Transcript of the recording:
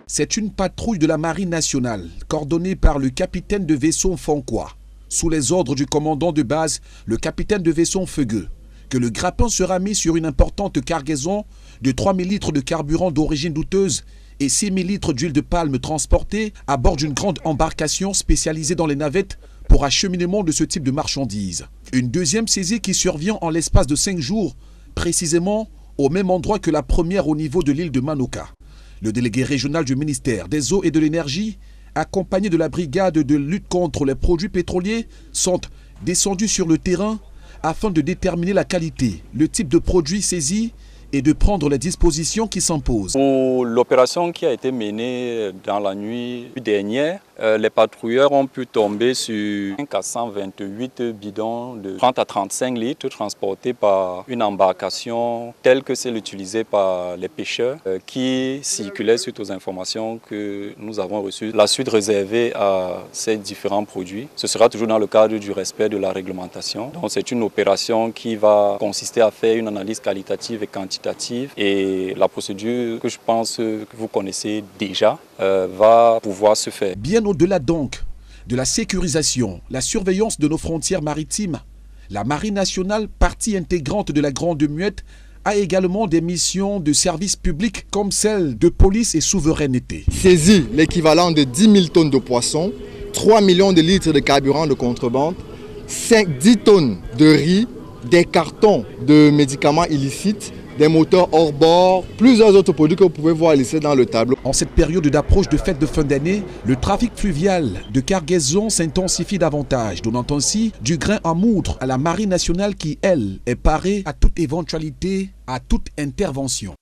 C'est une patrouille de la Marine nationale, coordonnée par le capitaine de vaisseau Fonkois, sous les ordres du commandant de base, le capitaine de vaisseau Feugueux, que le grappin sera mis sur une importante cargaison de 3000 litres de carburant d'origine douteuse et 6000 litres d'huile de palme transportés à bord d'une grande embarcation spécialisée dans les navettes pour acheminement de ce type de marchandises. Une deuxième saisie qui survient en l'espace de 5 jours, précisément au même endroit que la première au niveau de l'île de Manoka. Le délégué régional du ministère des Eaux et de l'Énergie, accompagné de la brigade de lutte contre les produits pétroliers, sont descendus sur le terrain afin de déterminer la qualité, le type de produit saisi et de prendre les dispositions qui s'imposent. Pour l'opération qui a été menée dans la nuit dernière, les patrouilleurs ont pu tomber sur 428 bidons de 30 à 35 litres transportés par une embarcation telle que celle utilisée par les pêcheurs qui circulait suite aux informations que nous avons reçues. La suite réservée à ces différents produits, ce sera toujours dans le cadre du respect de la réglementation. Donc c'est une opération qui va consister à faire une analyse qualitative et quantitative et la procédure que je pense que vous connaissez déjà va pouvoir se faire. Bien au-delà donc de la sécurisation, la surveillance de nos frontières maritimes, la Marine nationale, partie intégrante de la Grande Muette, a également des missions de service public comme celle de police et souveraineté. Saisi l'équivalent de 10 000 tonnes de poissons, 3 millions de litres de carburant de contrebande, 10 tonnes de riz, des cartons de médicaments illicites, des moteurs hors bord, plusieurs autres produits que vous pouvez voir listés dans le tableau. En cette période d'approche de fête de fin d'année, le trafic fluvial de cargaison s'intensifie davantage, donnant ainsi du grain à moudre à la Marine nationale qui, elle, est parée à toute éventualité, à toute intervention.